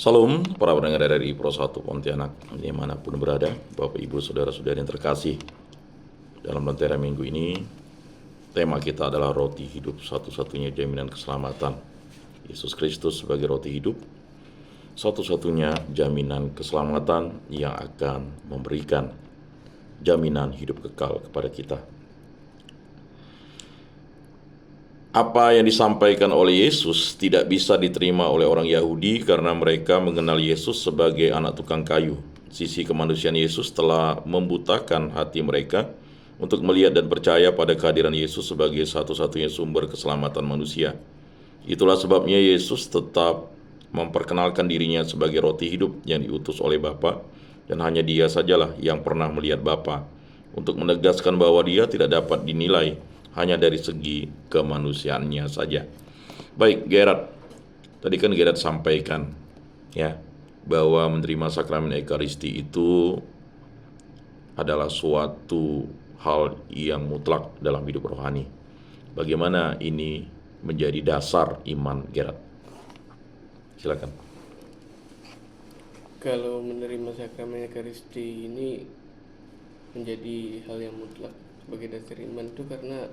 Salam para pendengar dari Pro 1 Pontianak dimanapun berada, Bapak Ibu Saudara-saudari yang terkasih. Dalam lentera minggu ini, tema kita adalah roti hidup, satu-satunya jaminan keselamatan. Yesus Kristus sebagai roti hidup, satu-satunya jaminan keselamatan yang akan memberikan jaminan hidup kekal kepada kita. Apa yang disampaikan oleh Yesus tidak bisa diterima oleh orang Yahudi karena mereka mengenal Yesus sebagai anak tukang kayu. Sisi kemanusiaan Yesus telah membutakan hati mereka untuk melihat dan percaya pada kehadiran Yesus sebagai satu-satunya sumber keselamatan manusia. Itulah sebabnya Yesus tetap memperkenalkan dirinya sebagai roti hidup yang diutus oleh Bapa, dan hanya Dia sajalah yang pernah melihat Bapa, untuk menegaskan bahwa Dia tidak dapat dinilai hanya dari segi kemanusiaannya saja. Baik, Gerard. Tadi kan Gerard sampaikan ya bahwa menerima sakramen Ekaristi itu adalah suatu hal yang mutlak dalam hidup rohani. Bagaimana ini menjadi dasar iman, Gerard? Silakan. Kalau menerima sakramen Ekaristi ini menjadi hal yang mutlak sebagai dasar iman itu karena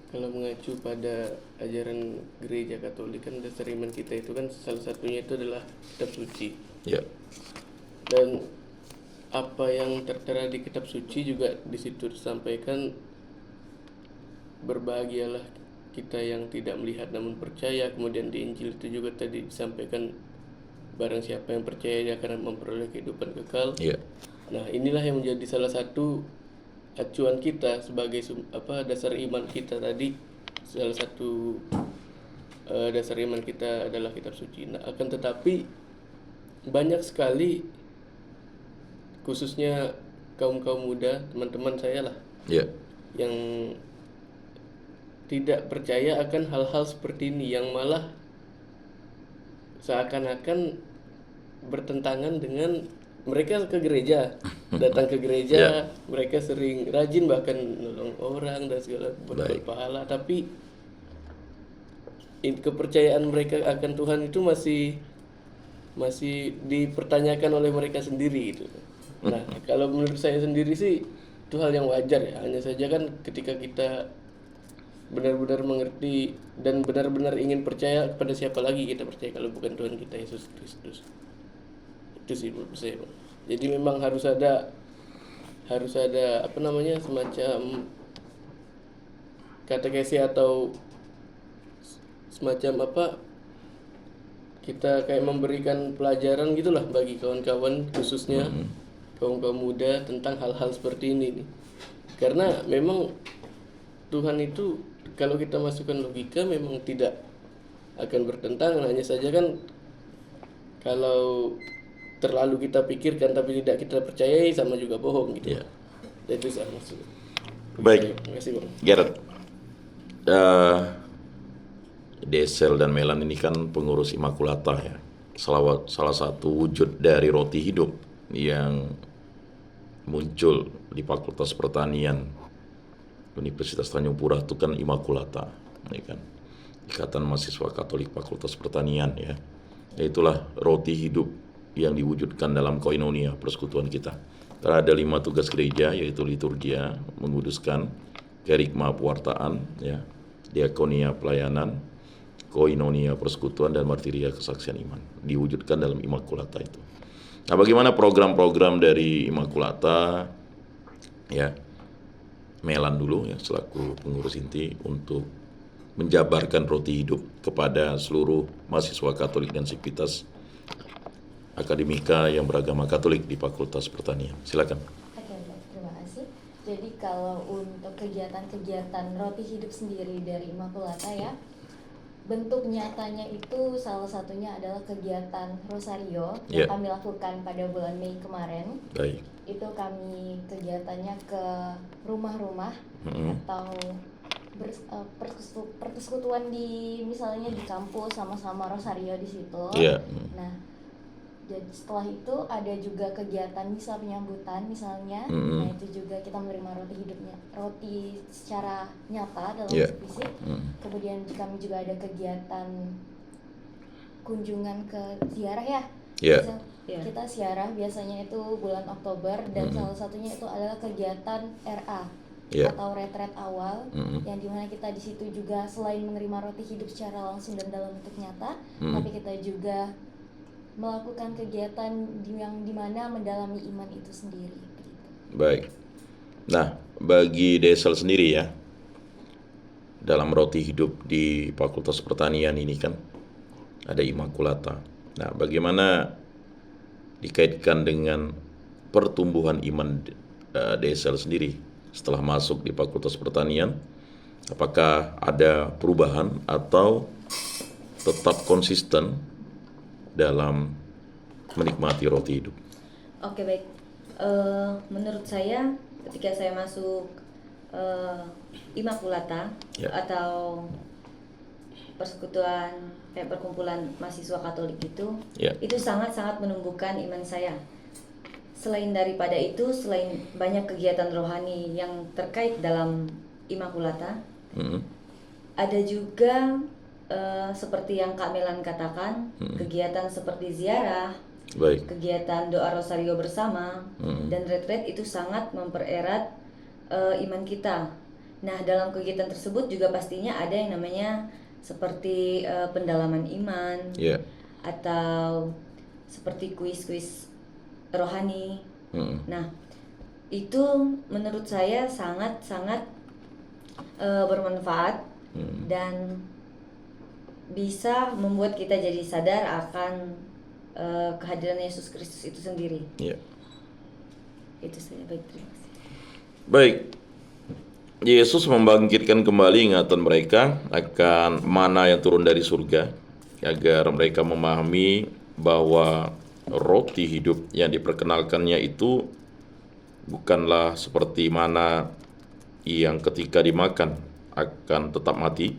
kalau mengacu pada ajaran gereja Katolik kan dasar iman kita itu kan salah satunya itu adalah kitab suci. Ya. Dan apa yang tertera di kitab suci juga di situ disampaikan, berbahagialah kita yang tidak melihat namun percaya. Kemudian di Injil itu juga tadi disampaikan barang siapa yang percaya dia akan memperoleh kehidupan kekal. Ya. Nah, inilah yang menjadi salah satu acuan kita sebagai dasar iman kita tadi. Salah satu dasar iman kita adalah kitab suci. Nah, akan tetapi banyak sekali khususnya kaum-kaum muda, teman-teman saya lah, Ya. yang tidak percaya akan hal-hal seperti ini, yang malah seakan-akan bertentangan dengan mereka ke gereja, datang ke gereja, mereka sering rajin bahkan nolong orang dan segala berpahala, tapi kepercayaan mereka akan Tuhan itu masih dipertanyakan oleh mereka sendiri gitu. Nah, kalau menurut saya sendiri sih itu hal yang wajar ya. Hanya saja kan ketika kita benar-benar mengerti dan benar-benar ingin percaya, kepada siapa lagi kita percaya kalau bukan Tuhan kita Yesus Kristus. Itu sih menurut saya, Bang. Jadi memang harus ada semacam katekesi atau semacam kita kayak memberikan pelajaran gitulah bagi kawan-kawan, khususnya kaum-kaum muda, tentang hal-hal seperti ini nih. Karena memang Tuhan itu kalau kita masukkan logika memang tidak akan bertentangan. Hanya saja kan kalau terlalu kita pikirkan tapi tidak kita percayai, sama juga bohong gitu. Ya. Itu saya maksud. Baik, Terima kasih, Bang. Gerard. Desel dan Melan ini kan pengurus Immaculata ya. Salah satu wujud dari roti hidup yang muncul di Fakultas Pertanian Universitas Tanjung Pura itu kan Immaculata, ya kan? Ikatan Mahasiswa Katolik Fakultas Pertanian ya. Itulah roti hidup yang diwujudkan dalam koinonia, persekutuan kita. Karena ada 5 tugas gereja, yaitu liturgia, menguduskan, kerigma pewartaan, ya, diakonia pelayanan, koinonia persekutuan, dan martiria kesaksian iman. Diwujudkan dalam Immaculata itu. Nah, bagaimana program-program dari Immaculata? Ya, Melan dulu ya selaku pengurus inti untuk menjabarkan roti hidup kepada seluruh mahasiswa Katolik dan sivitas akademika yang beragama Katolik di Fakultas Pertanian. Silakan. Oke, terima kasih. Jadi kalau untuk kegiatan-kegiatan roti hidup sendiri dari Immaculata ya, bentuk nyatanya itu salah satunya adalah kegiatan Rosario yang kami lakukan pada bulan Mei kemarin. Baik. Itu kami kegiatannya ke rumah-rumah atau persekutuan di misalnya di kampus, sama-sama Rosario di situ. Nah, jadi setelah itu ada juga kegiatan misa penyambutan misalnya. Nah, itu juga kita menerima roti hidupnya, roti secara nyata dalam fisik. Kemudian kami juga ada kegiatan kunjungan ke ziarah ya. Ya. Misal kita ziarah biasanya itu bulan Oktober dan salah satunya itu adalah kegiatan RA Ya. atau retret awal yang dimana kita di situ juga selain menerima roti hidup secara langsung dan dalam bentuk nyata, tapi kita juga melakukan kegiatan yang dimana mendalami iman itu sendiri. Begitu. Baik. Nah, bagi Desel sendiri ya, dalam roti hidup di Fakultas Pertanian ini kan ada Immaculata. Nah, bagaimana dikaitkan dengan pertumbuhan iman Desel sendiri setelah masuk di Fakultas Pertanian? Apakah ada perubahan atau tetap konsisten dalam menikmati roti hidup? Oke, baik. Menurut saya ketika saya masuk Immaculata Ya. atau persekutuan perkumpulan mahasiswa Katolik Ya. itu sangat-sangat menumbuhkan iman saya. Selain daripada itu, selain banyak kegiatan rohani yang terkait dalam Immaculata, ada juga seperti yang Kak Melan katakan, kegiatan seperti ziarah, Baik. kegiatan doa rosario bersama, dan retret itu sangat mempererat iman kita. Nah, dalam kegiatan tersebut juga pastinya ada yang namanya seperti pendalaman iman, Ya. atau seperti kuis-kuis rohani. Nah, itu menurut saya sangat-sangat bermanfaat dan bisa membuat kita jadi sadar akan kehadiran Yesus Kristus itu sendiri. Ya. Itu saja, baik, terima kasih. Baik. Yesus membangkitkan kembali ingatan mereka akan mana yang turun dari surga agar mereka memahami bahwa roti hidup yang diperkenalkannya itu bukanlah seperti mana yang ketika dimakan akan tetap mati.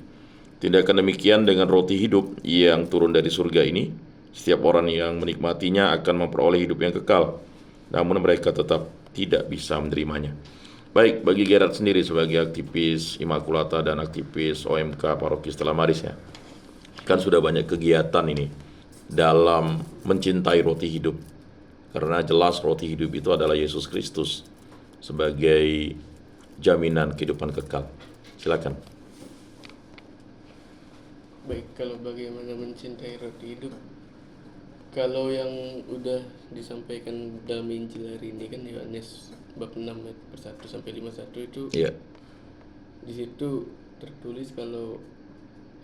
Tindakan demikian dengan roti hidup yang turun dari surga ini, setiap orang yang menikmatinya akan memperoleh hidup yang kekal, namun mereka tetap tidak bisa menerimanya. Baik, bagi Gerard sendiri sebagai aktivis Immaculata dan aktivis OMK Paroki Stella Maris ya, kan sudah banyak kegiatan ini dalam mencintai roti hidup, karena jelas roti hidup itu adalah Yesus Kristus sebagai jaminan kehidupan kekal. Silakan. Baik, kalau bagaimana mencintai roti hidup, kalau yang udah disampaikan dalam Injil hari ini kan Yohanes bab 6 ayat 1 sampai 51 itu, Iya. di situ tertulis kalau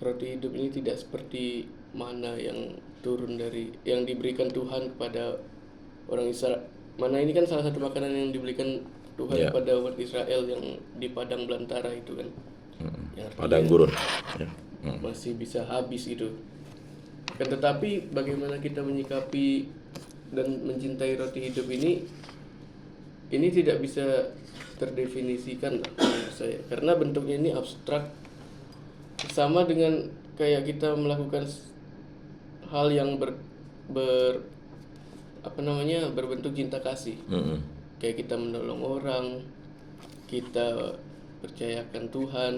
roti hidup ini tidak seperti mana yang turun dari yang diberikan Tuhan kepada orang Israel. Mana ini kan salah satu makanan yang diberikan Tuhan Ya. kepada umat Israel yang di padang belantara itu kan. Yang artinya Padang gurun. Ya. masih bisa habis gitu. Kan tetapi bagaimana kita menyikapi dan mencintai roti hidup ini tidak bisa terdefinisikan lah menurut saya, karena bentuknya ini abstrak, sama dengan kayak kita melakukan hal yang berbentuk cinta kasih, kayak kita menolong orang, kita percayakan Tuhan,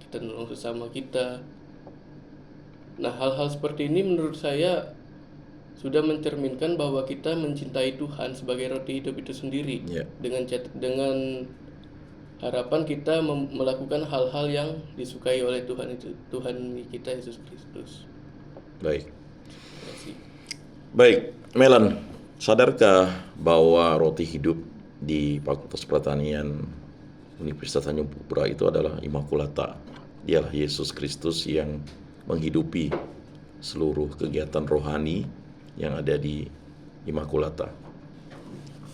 kita menolong sesama kita. Nah, hal-hal seperti ini menurut saya sudah mencerminkan bahwa kita mencintai Tuhan sebagai roti hidup itu sendiri. Ya. Dengan harapan kita melakukan hal-hal yang disukai oleh Tuhan itu, Tuhan kita Yesus Kristus. Baik. Terima kasih. Baik, Melan, sadarkah bahwa roti hidup di Fakultas Pertanian Universitas Tanjung Pura itu adalah Immaculata? Dialah Yesus Kristus yang menghidupi seluruh kegiatan rohani yang ada di Immaculata.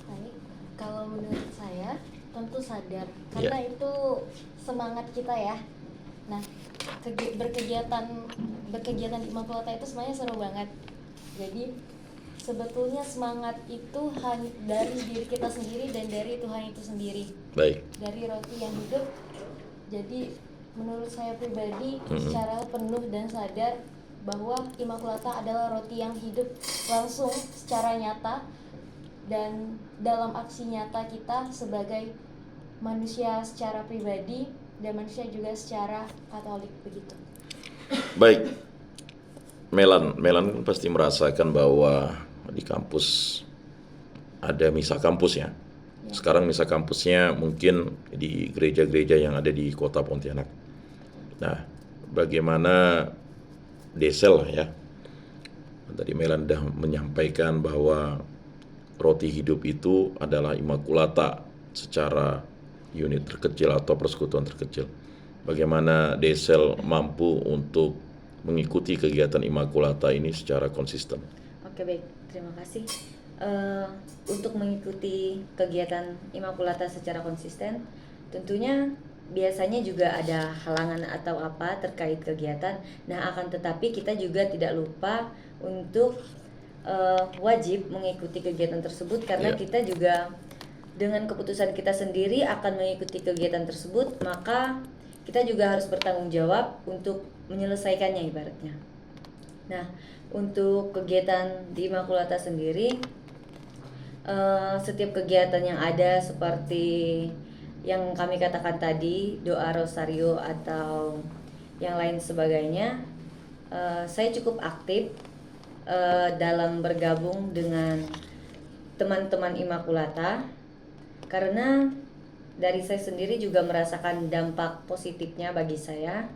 Baik, kalau menurut saya tentu sadar karena itu semangat kita ya. Nah, berkegiatan di Immaculata itu sebenarnya seru banget. Jadi sebetulnya semangat itu hanya dari diri kita sendiri dan dari Tuhan itu sendiri. Baik. Dari roti yang hidup. Jadi menurut saya pribadi secara penuh dan sadar bahwa Immaculata adalah roti yang hidup langsung secara nyata dan dalam aksi nyata kita sebagai manusia secara pribadi dan manusia juga secara Katolik begitu. Baik. Melan pasti merasakan bahwa di kampus ada misa kampus ya. Sekarang misa kampusnya mungkin di gereja-gereja yang ada di kota Pontianak. Nah, bagaimana Desel ya? Tadi Melan sudah menyampaikan bahwa roti hidup itu adalah Immaculata secara unit terkecil atau persekutuan terkecil. Bagaimana Desel mampu untuk mengikuti kegiatan Immaculata ini secara konsisten? Oke, baik, terima kasih. Untuk mengikuti kegiatan Immaculata secara konsisten, tentunya biasanya juga ada halangan atau apa terkait kegiatan. Nah, akan tetapi kita juga tidak lupa untuk wajib mengikuti kegiatan tersebut, karena kita juga dengan keputusan kita sendiri akan mengikuti kegiatan tersebut, maka kita juga harus bertanggung jawab untuk menyelesaikannya ibaratnya. Nah, untuk kegiatan di Immaculata sendiri, setiap kegiatan yang ada seperti yang kami katakan tadi, doa rosario atau yang lain sebagainya, saya cukup aktif dalam bergabung dengan teman-teman Immaculata, karena dari saya sendiri juga merasakan dampak positifnya bagi saya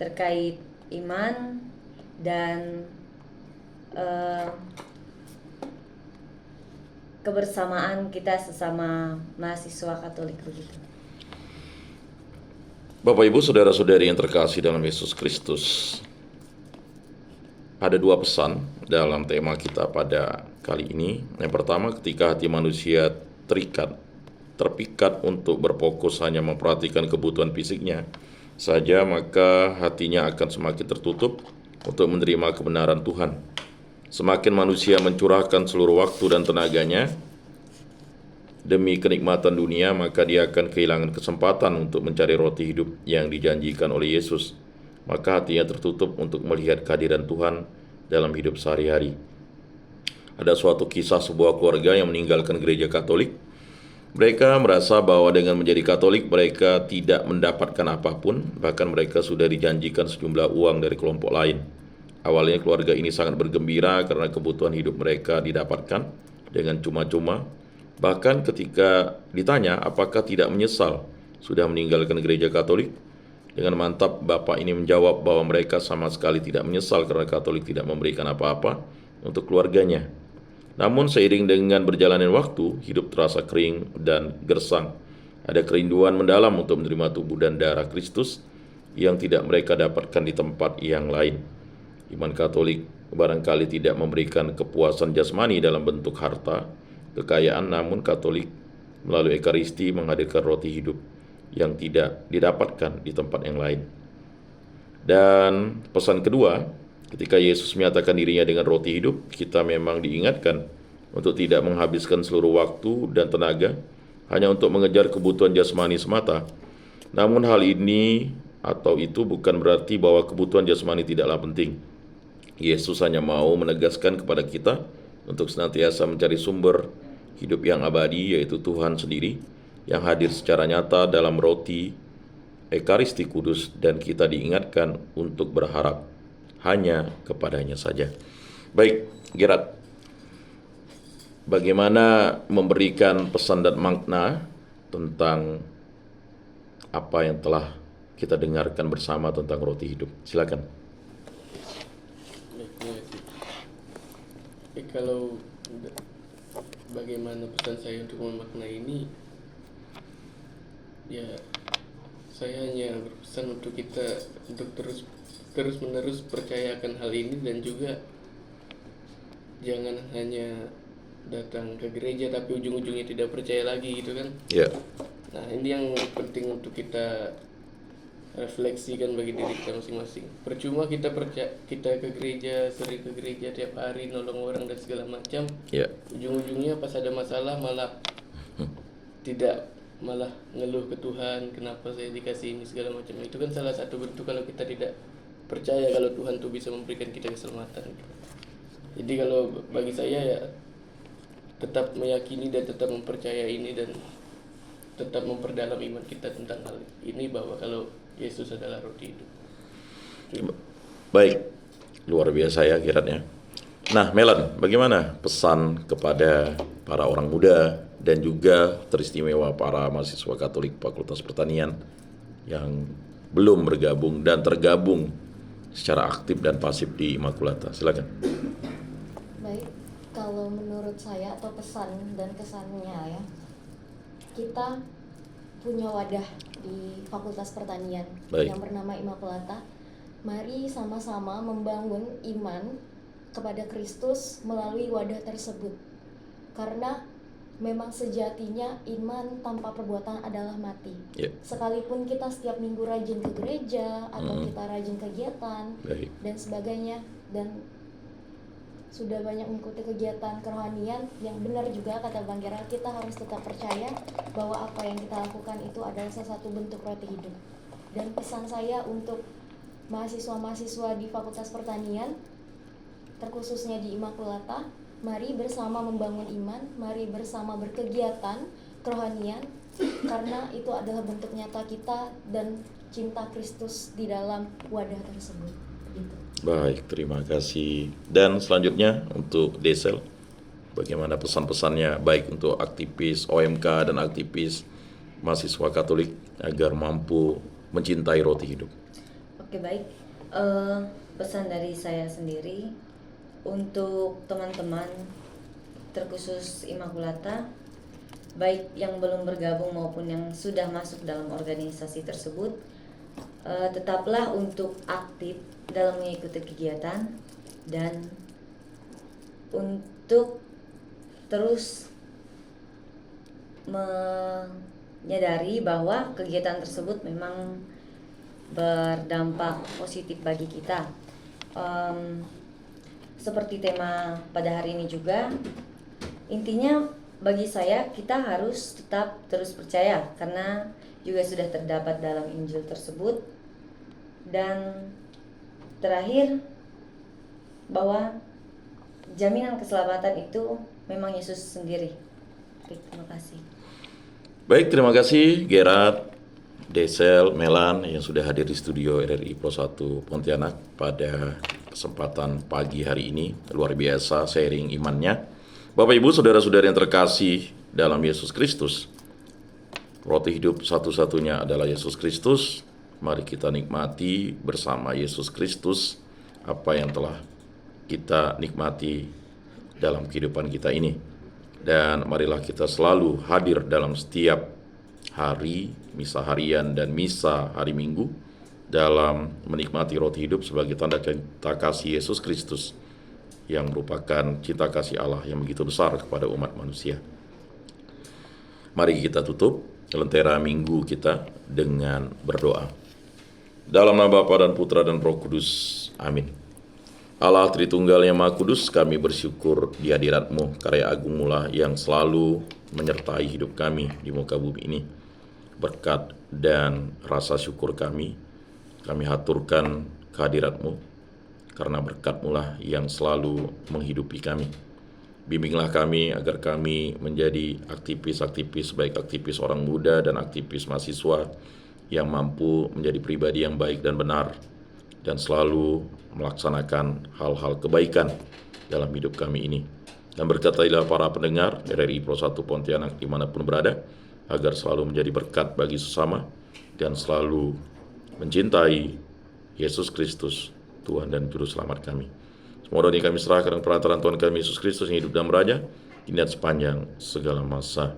terkait iman dan kebersamaan kita sesama mahasiswa Katolik begitu. Bapak Ibu saudara-saudari yang terkasih dalam Yesus Kristus, ada dua pesan dalam tema kita pada kali ini. Yang pertama, ketika hati manusia terpikat untuk berfokus hanya memperhatikan kebutuhan fisiknya saja, maka hatinya akan semakin tertutup untuk menerima kebenaran Tuhan. Semakin manusia mencurahkan seluruh waktu dan tenaganya demi kenikmatan dunia, maka dia akan kehilangan kesempatan untuk mencari roti hidup yang dijanjikan oleh Yesus. Maka hatinya tertutup untuk melihat kehadiran Tuhan dalam hidup sehari-hari. Ada suatu kisah sebuah keluarga yang meninggalkan gereja Katolik. Mereka merasa bahwa dengan menjadi Katolik mereka tidak mendapatkan apapun, bahkan mereka sudah dijanjikan sejumlah uang dari kelompok lain. Awalnya keluarga ini sangat bergembira karena kebutuhan hidup mereka didapatkan dengan cuma-cuma. Bahkan ketika ditanya apakah tidak menyesal sudah meninggalkan gereja Katolik, dengan mantap bapak ini menjawab bahwa mereka sama sekali tidak menyesal karena Katolik tidak memberikan apa-apa untuk keluarganya. Namun seiring dengan berjalannya waktu, hidup terasa kering dan gersang. Ada kerinduan mendalam untuk menerima tubuh dan darah Kristus yang tidak mereka dapatkan di tempat yang lain. Iman Katolik barangkali tidak memberikan kepuasan jasmani dalam bentuk harta, kekayaan, namun Katolik melalui Ekaristi menghadirkan roti hidup yang tidak didapatkan di tempat yang lain. Dan pesan kedua, ketika Yesus menyatakan dirinya dengan roti hidup, kita memang diingatkan untuk tidak menghabiskan seluruh waktu dan tenaga hanya untuk mengejar kebutuhan jasmani semata. Namun hal ini atau itu bukan berarti bahwa kebutuhan jasmani tidaklah penting. Yesus hanya mau menegaskan kepada kita untuk senantiasa mencari sumber hidup yang abadi, yaitu Tuhan sendiri, yang hadir secara nyata dalam roti Ekaristi Kudus, dan kita diingatkan untuk berharap hanya kepadanya saja. Baik, Gerard, bagaimana memberikan pesan dan makna tentang apa yang telah kita dengarkan bersama tentang roti hidup? Silakan. Kalau bagaimana pesan saya untuk memaknai ini, ya saya hanya berpesan untuk kita untuk terus menerus percayakan hal ini, dan juga jangan hanya datang ke gereja tapi ujung-ujungnya tidak percaya lagi gitu kan. Nah, ini yang penting untuk kita refleksikan bagi diri kita masing-masing. Percuma kita ke gereja, sering ke gereja tiap hari, nolong orang dan segala macam. Ujung-ujungnya pas ada masalah malah tidak, malah ngeluh ke Tuhan, kenapa saya dikasih ini segala macam. Itu kan salah satu bentuk kalau kita tidak percaya kalau Tuhan tuh bisa memberikan kita keselamatan. Jadi kalau bagi saya ya tetap meyakini dan tetap mempercayai ini, dan tetap memperdalam iman kita tentang hal ini, bahwa kalau Yesus adalah roti hidup. Baik, Luar biasa ya kiranya. Nah, Melan, bagaimana pesan kepada para orang muda dan juga teristimewa para mahasiswa Katolik Fakultas Pertanian yang belum bergabung dan tergabung secara aktif dan pasif di Immaculata? Silakan. Baik, kalau menurut saya atau pesan dan kesannya ya, kita punya wadah di Fakultas Pertanian Baik. yang bernama Immaculata. Mari sama-sama membangun iman kepada Kristus melalui wadah tersebut. Karena memang sejatinya iman tanpa perbuatan adalah mati. Ya. Sekalipun kita setiap minggu rajin ke gereja atau kita rajin kegiatan Baik. dan sebagainya, dan sudah banyak mengikuti kegiatan kerohanian, yang benar juga kata Bang Gerald, kita harus tetap percaya bahwa apa yang kita lakukan itu adalah salah satu bentuk roti hidup. Dan pesan saya untuk mahasiswa-mahasiswa di Fakultas Pertanian, terkhususnya di Immaculata, mari bersama membangun iman, mari bersama berkegiatan kerohanian, karena itu adalah bentuk nyata kita dan cinta Kristus di dalam wadah tersebut. Gitu. Baik, terima kasih. Dan selanjutnya untuk Desel, bagaimana pesan-pesannya baik untuk aktivis OMK dan aktivis mahasiswa Katolik agar mampu mencintai roti hidup? Oke, baik. Pesan dari saya sendiri untuk teman-teman terkhusus Immaculata, baik yang belum bergabung maupun yang sudah masuk dalam organisasi tersebut, tetaplah untuk aktif dalam mengikuti kegiatan dan untuk terus menyadari bahwa kegiatan tersebut memang berdampak positif bagi kita. Seperti tema pada hari ini juga, intinya bagi saya kita harus tetap terus percaya karena juga sudah terdapat dalam Injil tersebut. Dan terakhir, bahwa jaminan keselamatan itu memang Yesus sendiri. Oke, terima kasih. Baik, terima kasih Gerard, Desel, Melan yang sudah hadir di studio RRI Pro 1 Pontianak pada kesempatan pagi hari ini. Luar biasa sharing imannya. Bapak Ibu, saudara-saudari yang terkasih dalam Yesus Kristus, roti hidup satu-satunya adalah Yesus Kristus. Mari kita nikmati bersama Yesus Kristus apa yang telah kita nikmati dalam kehidupan kita ini. Dan marilah kita selalu hadir dalam setiap hari, misa harian dan misa hari Minggu, dalam menikmati roti hidup sebagai tanda cinta kasih Yesus Kristus yang merupakan cinta kasih Allah yang begitu besar kepada umat manusia. Mari kita tutup lentera minggu kita dengan berdoa. Dalam nama Bapa dan Putra dan Roh Kudus. Amin. Allah Tritunggal yang Maha Kudus, kami bersyukur di hadirat-Mu, karya agung-Mu lah yang selalu menyertai hidup kami di muka bumi ini. Berkat dan rasa syukur kami haturkan kehadirat-Mu, karena berkat-Mu lah yang selalu menghidupi kami. Bimbinglah kami agar kami menjadi aktivis-aktivis, baik aktivis orang muda dan aktivis mahasiswa, yang mampu menjadi pribadi yang baik dan benar, dan selalu melaksanakan hal-hal kebaikan dalam hidup kami ini. Dan berkatailah para pendengar RRI Pro 1 Pontianak dimanapun berada, agar selalu menjadi berkat bagi sesama, dan selalu mencintai Yesus Kristus, Tuhan dan Juru Selamat kami. Semua doa ini kami serahkan perantaraan Tuhan kami Yesus Kristus yang hidup dan beraja, kini dan sepanjang segala masa.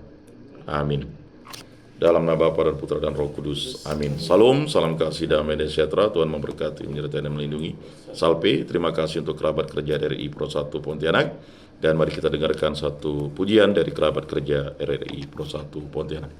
Amin. Dalam nama Bapa dan Putra dan Roh Kudus. Amin. Salam, salam kasih, damai dan sejahtera. Tuhan memberkati, menyertai dan melindungi. Salpe, terima kasih untuk kerabat kerja RRI Pro 1 Pontianak. Dan mari kita dengarkan satu pujian dari kerabat kerja RRI Pro 1 Pontianak.